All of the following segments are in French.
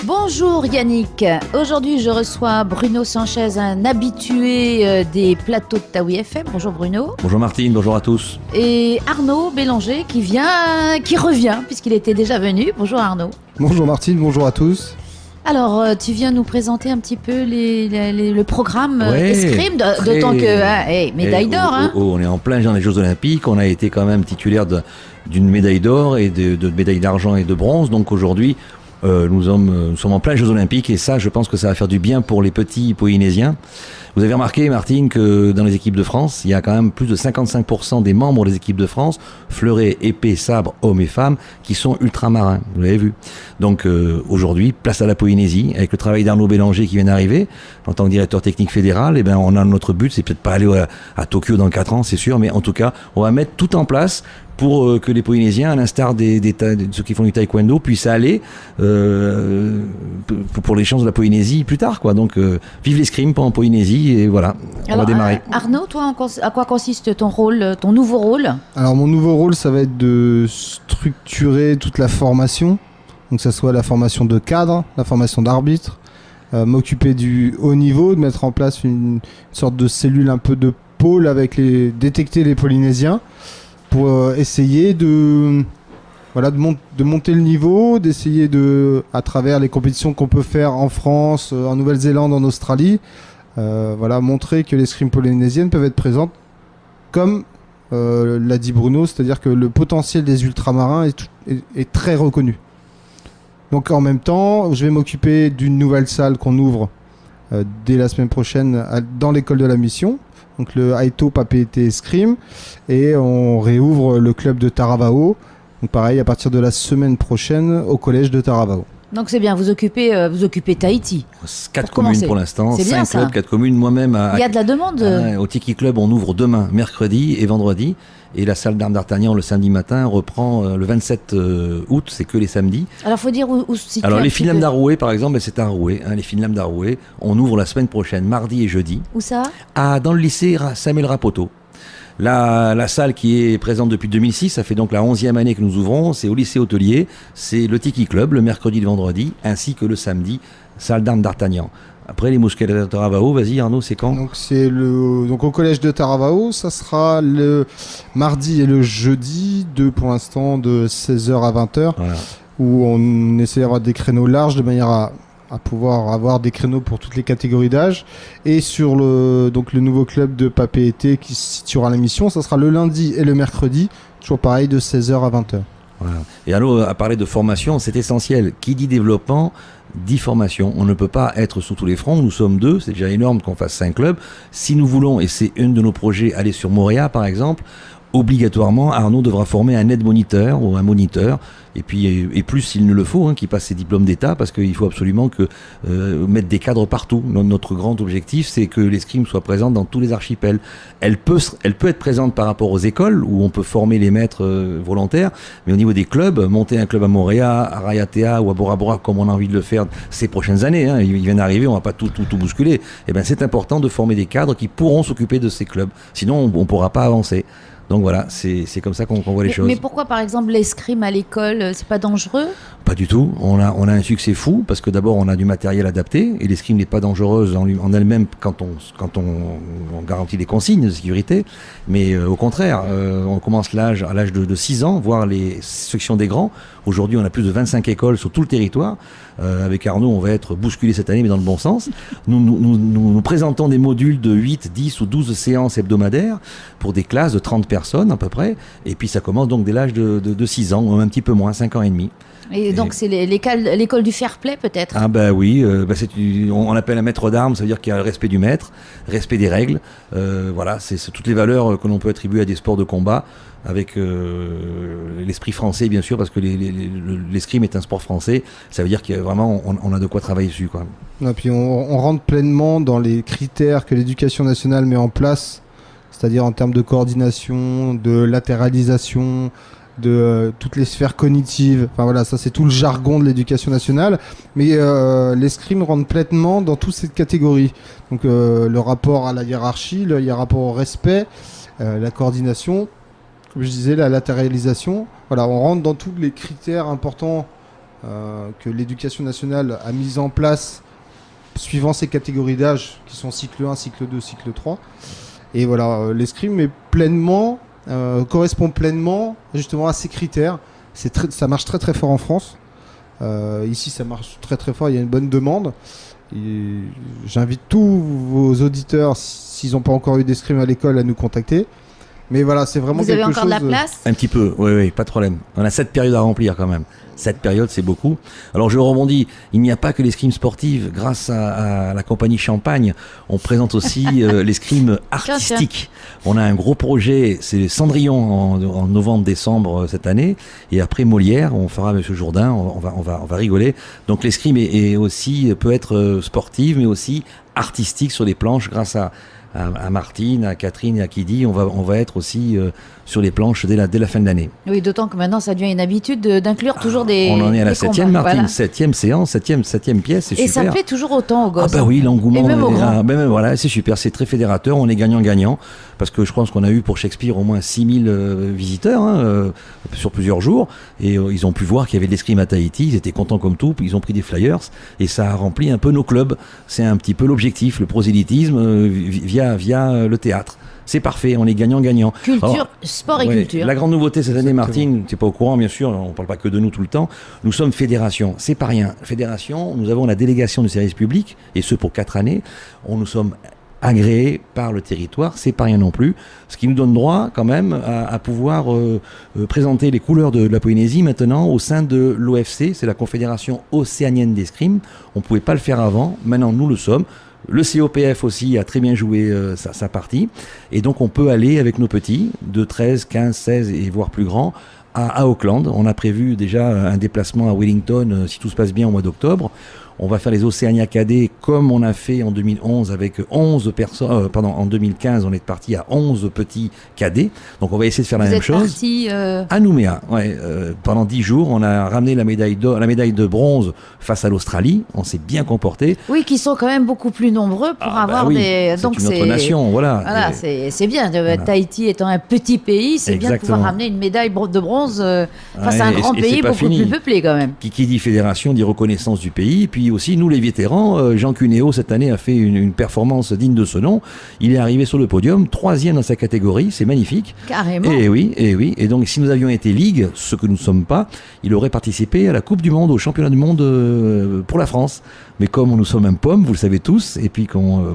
Bonjour Yannick, aujourd'hui je reçois Bruno Sanchez, un habitué des plateaux de Taoui FM. Bonjour Bruno. Bonjour Martine, bonjour à tous. Et Arnaud Bélanger qui revient puisqu'il était déjà venu. Bonjour Arnaud. Bonjour Martine, bonjour à tous. Alors tu viens nous présenter un petit peu le programme escrime, d'autant que médaille d'or. On est en plein dans les Jeux Olympiques, on a été quand même titulaire d'une médaille d'or et de médailles d'argent et de bronze, donc aujourd'hui nous sommes en plein Jeux Olympiques et ça, je pense que ça va faire du bien pour les petits Polynésiens. Vous avez remarqué, Martine, que dans les équipes de France, il y a quand même plus de 55% des membres des équipes de France, fleuret, épée, sabre, hommes et femmes, qui sont ultramarins. Vous l'avez vu. Donc aujourd'hui, place à la Polynésie, avec le travail d'Arnaud Bélanger qui vient d'arriver, en tant que directeur technique fédéral. Eh ben, on a notre but, c'est peut-être pas aller à Tokyo dans 4 ans, c'est sûr, mais en tout cas, on va mettre tout en place pour que les Polynésiens, à l'instar de ceux qui font du taekwondo, puissent aller pour les chances de la Polynésie plus tard, quoi. Donc, vive l'escrime en Polynésie, et voilà, on va démarrer. Arnaud, toi, à quoi consiste ton rôle, ton nouveau rôle ? Alors, mon nouveau rôle, ça va être de structurer toute la formation, donc que ce soit la formation de cadre, la formation d'arbitre, m'occuper du haut niveau, de mettre en place une sorte de cellule un peu de pôle avec détecter les Polynésiens, pour essayer de monter le niveau, d'essayer à travers les compétitions qu'on peut faire en France, en Nouvelle-Zélande, en Australie, montrer que les l'escrime polynésiennes peuvent être présentes comme l'a dit Bruno, c'est-à-dire que le potentiel des ultramarins est très reconnu. Donc en même temps, je vais m'occuper d'une nouvelle salle qu'on ouvre dès la semaine prochaine dans l'école de la mission. Donc le Aito Papeete Escrime, et on réouvre le club de Taravao, donc pareil à partir de la semaine prochaine au collège de Taravao. Donc c'est bien, vous occupez Tahiti. 4 communes pour l'instant, 5 clubs, 4 communes. Moi-même, il y a de la demande. Au Tiki Club, on ouvre demain, mercredi et vendredi. Et la salle d'armes d'Artagnan, le samedi matin, reprend le 27 août, c'est que les samedis. Alors, il faut dire où se situe. Alors, les Fines Lames d'Aroué, par exemple, c'est à Aroué. Les Fines Lames d'Aroué, on ouvre la semaine prochaine, mardi et jeudi. Où ça ? Dans le lycée Samuel Rapoto. La salle qui est présente depuis 2006, ça fait donc la 11e année que nous ouvrons, c'est au lycée hôtelier, c'est le Tiki Club, le mercredi et le vendredi, ainsi que le samedi, salle d'armes d'Artagnan. Après les mousquetaires de Taravao, vas-y Arnaud, c'est quand ? Donc au collège de Taravao, ça sera le mardi et le jeudi, pour l'instant de 16h à 20h, voilà. Où on essaie d'avoir des créneaux larges de manière à pouvoir avoir des créneaux pour toutes les catégories d'âge. Et sur le nouveau club de Papeete qui se situera à la mission, ça sera le lundi et le mercredi, toujours pareil de 16h à 20h. Voilà. Et Arnaud a parlé de formation, c'est essentiel. Qui dit développement dit formation. On ne peut pas être sous tous les fronts. Nous sommes 2, c'est déjà énorme qu'on fasse 5 clubs. Si nous voulons, et c'est un de nos projets, aller sur Moorea par exemple, obligatoirement, Arnaud devra former un aide-moniteur ou un moniteur, et plus s'il ne le faut, qui passe ses diplômes d'État, parce qu'il faut absolument mettre des cadres partout. Notre grand objectif, c'est que l'escrime soit présente dans tous les archipels. Elle peut être présente par rapport aux écoles, où on peut former les maîtres volontaires, mais au niveau des clubs, monter un club à Moorea, à Raiatea ou à Bora Bora, comme on a envie de le faire ces prochaines années, il vient d'arriver, on va pas tout bousculer. Et ben, c'est important de former des cadres qui pourront s'occuper de ces clubs. Sinon, on pourra pas avancer. Donc voilà, c'est comme ça qu'on voit les choses. Mais pourquoi par exemple l'escrime à l'école, c'est pas dangereux ? Pas du tout. On a un succès fou parce que d'abord on a du matériel adapté et l'escrime n'est pas dangereuse en elle-même quand on garantit les consignes de sécurité. Mais au contraire, on commence à l'âge de 6 ans, voire les sections des grands. Aujourd'hui, on a plus de 25 écoles sur tout le territoire. Avec Arnaud, on va être bousculé cette année, mais dans le bon sens. Nous présentons des modules de 8, 10 ou 12 séances hebdomadaires pour des classes de 30 personnes à peu près. Et puis ça commence donc dès l'âge de 6 ans, un petit peu moins, 5 ans et demi. Et donc c'est l'école du fair play peut-être ? Ah bah oui, on appelle un maître d'armes, ça veut dire qu'il y a le respect du maître, respect des règles. Voilà, c'est toutes les valeurs que l'on peut attribuer à des sports de combat, avec l'esprit français bien sûr, parce que l'escrime est un sport français. Ça veut dire qu'il y a vraiment, on a de quoi travailler dessus, quoi. Et puis on rentre pleinement dans les critères que l'éducation nationale met en place, c'est-à-dire en termes de coordination, de latéralisation, de toutes les sphères cognitives. Enfin voilà, ça c'est tout le jargon de l'éducation nationale. Mais l'escrime rentre pleinement dans toutes ces catégories. Donc le rapport à la hiérarchie, le rapport au respect, la coordination, comme je disais, la latéralisation. Voilà, on rentre dans tous les critères importants que l'éducation nationale a mis en place suivant ces catégories d'âge qui sont cycle 1, cycle 2, cycle 3. Et voilà, l'escrime est pleinement, correspond pleinement justement à ces critères. Ça marche très très fort en France. Ici, ça marche très très fort, il y a une bonne demande. Et j'invite tous vos auditeurs, s'ils n'ont pas encore eu d'escrime à l'école, à nous contacter. Mais voilà, c'est vraiment quelque chose... Vous avez encore de la place ? Un petit peu, oui, pas de problème. On a 7 périodes à remplir quand même. 7 périodes, c'est beaucoup. Alors je rebondis, il n'y a pas que l'escrime sportive. Grâce à la compagnie Champagne, on présente aussi l'escrime artistique. On a un gros projet, c'est Cendrillon en novembre-décembre cette année. Et après Molière, on fera Monsieur Jourdain, on va rigoler. Donc l'escrime est aussi, peut être sportive, mais aussi artistique sur les planches grâce à Martine, à Catherine et à Kidi. On va être aussi sur les planches dès la fin de l'année. Oui, d'autant que maintenant ça devient une habitude d'inclure toujours des on en est à la 7e, Martine, voilà. 7e séance, 7e pièce, c'est super. Et ça plaît toujours autant aux gosses. Ah bah oui, l'engouement Et même aux grands. voilà, c'est super, c'est très fédérateur, on est gagnant-gagnant, parce que je pense qu'on a eu pour Shakespeare au moins 6000 visiteurs sur plusieurs jours, et ils ont pu voir qu'il y avait de l'escrime à Tahiti, ils étaient contents comme tout, ils ont pris des flyers, et ça a rempli un peu nos clubs. C'est un petit peu l'objectif, le prosélytisme via le théâtre. C'est parfait, on est gagnant-gagnant. Culture, alors, sport et culture. La grande nouveauté cette année, Martine, tu n'es pas au courant, bien sûr, on ne parle pas que de nous tout le temps. Nous sommes fédération, c'est pas rien. Fédération, nous avons la délégation du service public, et ce pour 4 années. Nous sommes agréés par le territoire, c'est pas rien non plus. Ce qui nous donne droit, quand même, à pouvoir présenter les couleurs de la Polynésie maintenant au sein de l'OFC, c'est la Confédération océanienne d'escrime. On ne pouvait pas le faire avant, maintenant nous le sommes. Le COPF aussi a très bien joué sa partie. Et donc on peut aller avec nos petits, de 13, 15, 16 et voire plus grands, à Auckland. On a prévu déjà un déplacement à Wellington, si tout se passe bien, au mois d'octobre. On va faire les Océania cadets comme on a fait en 2011 avec 11 personnes. En 2015, on est parti à 11 petits cadets. Donc on va essayer de faire la même chose. Vous êtes parti à Nouméa, pendant 10 jours, on a ramené la médaille de bronze face à l'Australie. On s'est bien comporté. Oui, qui sont quand même beaucoup plus nombreux pour avoir oui, des. Donc c'est une autre nation, voilà. Voilà, c'est bien. Voilà. Tahiti étant un petit pays, c'est bien de pouvoir ramener une médaille de bronze face à un grand pays beaucoup plus peuplé quand même. Qui dit fédération dit reconnaissance du pays. Puis aussi, nous les vétérans, Jean Cuneo cette année a fait une performance digne de ce nom. Il est arrivé sur le podium, 3e dans sa catégorie, c'est magnifique. Carrément. Et oui. Et donc si nous avions été Ligue, ce que nous ne sommes pas, il aurait participé à la Coupe du Monde, au championnat du monde pour la France. Mais comme nous sommes un pomme, vous le savez tous, et puis on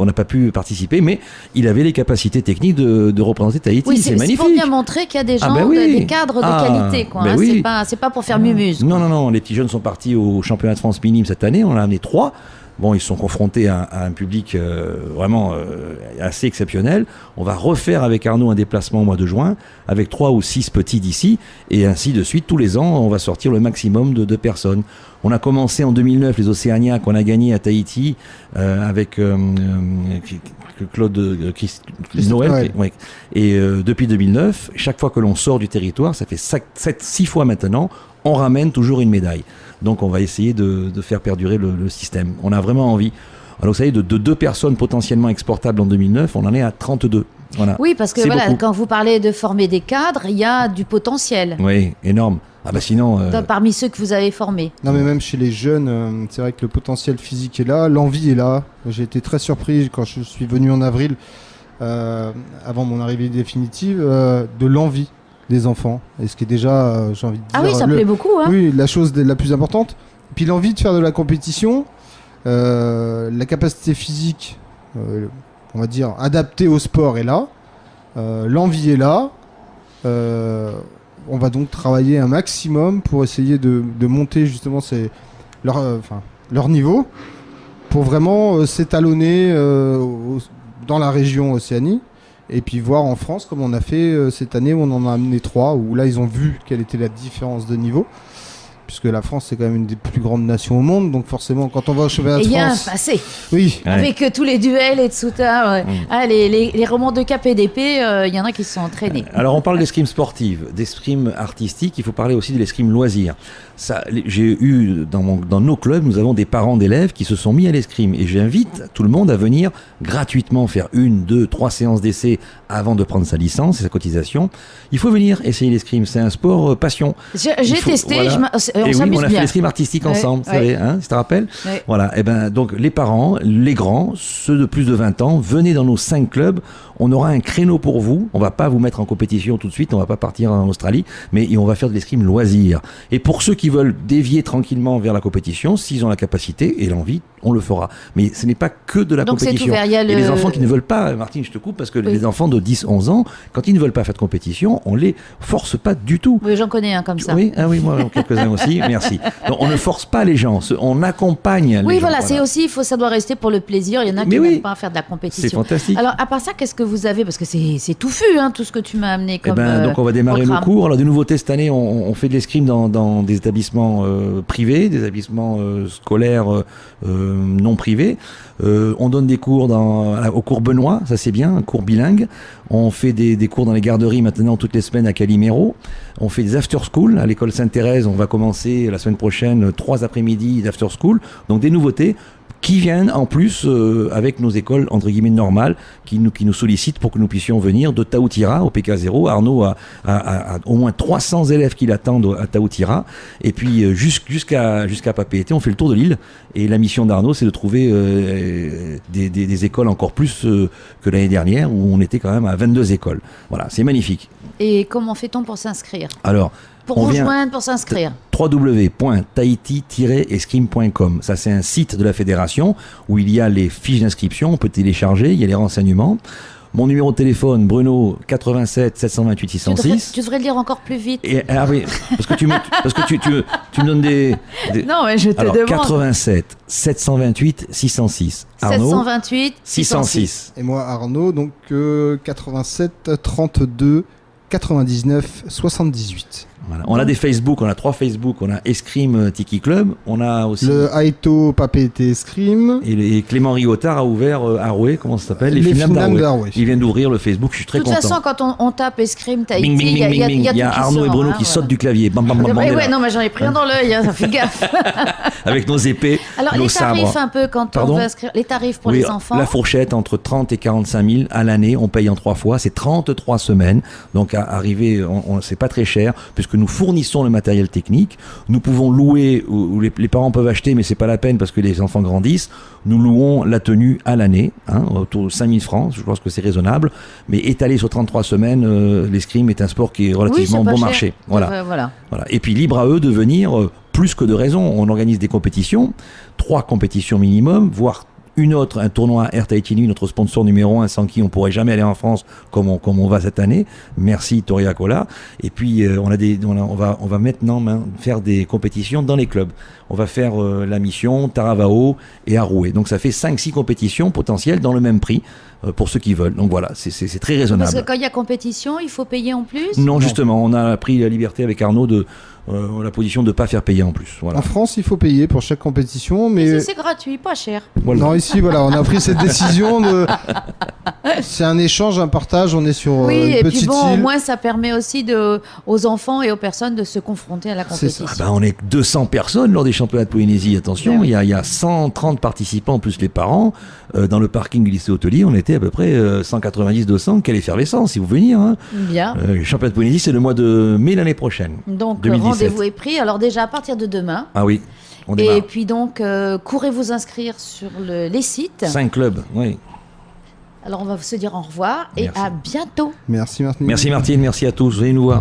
n'a pas pu participer, mais il avait les capacités techniques de représenter Tahiti. Oui, c'est magnifique. C'est pour bien montrer qu'il y a des gens, des cadres de qualité, quoi. Oui. C'est pas pour faire mumuse. Non, les petits jeunes sont partis au championnat de France minime cette année, on en a amené 3. Bon, ils sont confrontés à un public vraiment assez exceptionnel. On va refaire avec Arnaud un déplacement au mois de juin, avec 3 ou 6 petits d'ici, et ainsi de suite. Tous les ans, on va sortir le maximum de personnes. On a commencé en 2009 les Océania qu'on a gagné à Tahiti avec Claude Noël. Ouais. Et depuis 2009, chaque fois que l'on sort du territoire, ça fait 6 fois maintenant, on ramène toujours une médaille. Donc on va essayer de faire perdurer le système. On a vraiment envie. Alors vous savez, de 2 personnes potentiellement exportables en 2009, on en est à 32. Voilà. Oui, parce que quand vous parlez de former des cadres, il y a du potentiel. Oui, énorme. Ah bah sinon... Parmi ceux que vous avez formés. Non mais même chez les jeunes, c'est vrai que le potentiel physique est là, l'envie est là. J'ai été très surpris quand je suis venu en avril, avant mon arrivée définitive, de l'envie des enfants. Et ce qui est déjà, j'ai envie de dire... Ah oui, ça plaît beaucoup. Hein. Oui, la chose la plus importante. Puis l'envie de faire de la compétition, la capacité physique, on va dire, adaptée au sport est là. L'envie est là. On va donc travailler un maximum pour essayer de monter justement leur niveau pour vraiment s'étalonner dans la région Océanie et puis voir en France comme on a fait cette année où on en a amené 3 où là ils ont vu quelle était la différence de niveau puisque la France c'est quand même une des plus grandes nations au monde, donc forcément quand on va au championnat de France... Il y a un passé. Oui. Avec tous les duels et Tsuta, les romans de cap et d'épée, il y en a qui se sont entraînés. Alors on parle d'escrime sportive, d'escrime artistique, il faut parler aussi de l'escrime loisir. J'ai eu dans nos clubs, nous avons des parents d'élèves qui se sont mis à l'escrime et j'invite tout le monde à venir gratuitement faire 1, 2, 3 séances d'essai avant de prendre sa licence et sa cotisation. Il faut venir essayer l'escrime, c'est un sport passion. J'ai testé, voilà. on s'amuse on a bien. fait l'escrime artistique ensemble, vous savez, hein, tu te rappelles? Voilà, et ben donc les parents, les grands, ceux de plus de 20 ans, venez dans nos 5 clubs, on aura un créneau pour vous, on va pas vous mettre en compétition tout de suite, on va pas partir en Australie, mais on va faire de l'escrime loisir. Et pour ceux qui veulent dévier tranquillement vers la compétition, s'ils ont la capacité et l'envie, on le fera. Mais ce n'est pas que de la compétition. Ouvert, et les enfants qui ne veulent pas, Martine, je te coupe, parce que les enfants de 10-11 ans, quand ils ne veulent pas faire de compétition, on les force pas du tout. Oui, j'en connais un comme ça. Oui, moi quelques-uns aussi, merci. Donc on ne force pas les gens, on accompagne les gens. Oui, voilà, c'est aussi, ça doit rester pour le plaisir. Il y en a qui n'aiment pas faire de la compétition. C'est fantastique. Alors, à part ça, qu'est-ce que vous avez? Parce que c'est touffu, hein, tout ce que tu m'as amené comme donc on va démarrer nos cours. Alors, des nouveautés cette année, on fait de l'escrime dans des établissements privés, des établissements scolaires non privés. On donne des cours au cours Benoît, ça c'est bien, un cours bilingue. On fait des cours dans les garderies maintenant toutes les semaines à Calimero. On fait des after school à l'école Sainte-Thérèse. On va commencer la semaine prochaine 3 après-midi d'after school. Donc des nouveautés qui viennent en plus avec nos écoles entre guillemets normales qui nous sollicitent pour que nous puissions venir de Taoutira au PK0. Arnaud a au moins 300 élèves qui l'attendent à Taoutira et puis jusqu'à Papeete, on fait le tour de l'île et la mission d'Arnaud c'est de trouver des écoles encore plus que l'année dernière où on était quand même à 22 écoles. Voilà, c'est magnifique. Et comment fait-on pour s'inscrire? Alors, pour vous joindre, pour s'inscrire. www.tahiti-escrime.com. Ça, c'est un site de la fédération où il y a les fiches d'inscription. On peut télécharger, il y a les renseignements. Mon numéro de téléphone, Bruno, 87 728 606. Tu devrais le dire encore plus vite. Oui, parce que tu me donnes des... Non, mais je te demande. 87 728 606. Arnaud, 728 606. Et moi, Arnaud, donc 87 32 99 78. Voilà. On a des Facebook, on a 3 Facebook, on a Escrime Tiki Club, on a aussi le Aito Papeete Escrime et Clément Riotard a ouvert à Rouet, comment ça s'appelle, les films d'Arouet. Il vient d'ouvrir le Facebook, je suis très content. De toute façon, quand on tape Escrime Tahiti, il y a Arnaud et Bruno qui sautent du clavier. Bam, bam, bam, non, mais j'en ai pris un dans l'œil, ça fait gaffe. Avec nos épées, alors nos les tarifs sabres. Un peu quand on veut inscrire, les tarifs pour les enfants. La fourchette entre 30 et 45 000 à l'année, on paye en 3 fois, c'est 33 semaines, donc à arriver, c'est pas très cher puisque nous fournissons le matériel technique, nous pouvons louer, ou les parents peuvent acheter, mais c'est pas la peine parce que les enfants grandissent, nous louons la tenue à l'année, autour de 5 000 francs, je pense que c'est raisonnable, mais étalé sur 33 semaines, l'escrime est un sport qui est relativement bon marché. Voilà. Et puis libre à eux de venir, plus que de raison, on organise des compétitions, 3 compétitions minimum, voire un tournoi Air Tahiti Nui, notre sponsor numéro 1, sans qui on pourrait jamais aller en France comme on va cette année. Merci Toria Cola. Et puis on va maintenant faire des compétitions dans les clubs. On va faire la mission Taravao et Arouet. Donc ça fait 5-6 compétitions potentielles dans le même prix pour ceux qui veulent. Donc voilà, c'est très raisonnable. Parce que quand il y a compétition, il faut payer en plus? Non, justement, on a pris la liberté avec Arnaud de la position de ne pas faire payer en plus. Voilà. En France, il faut payer pour chaque compétition, mais c'est gratuit, pas cher. Voilà. Non, ici, voilà, on a pris cette décision c'est un échange, un partage. On est sur une petite île. Et puis bon, au moins, ça permet aussi aux enfants et aux personnes de se confronter à la compétition. On est 200 personnes lors des championnats de Polynésie. Attention, il y a 130 participants plus les parents. Dans le parking du lycée hôtelier, on était à peu près 190-200. Quelle effervescence, si vous venez. Bien. Les championnats de Polynésie, c'est le mois de mai l'année prochaine. Donc, rendez-vous est pris. Alors déjà, à partir de demain. Ah oui, on démarre. Et puis donc, courez vous inscrire sur les sites. 5 clubs, oui. Alors, on va se dire au revoir et à bientôt. Merci Martine. Merci Martine, merci à tous. Venez nous voir.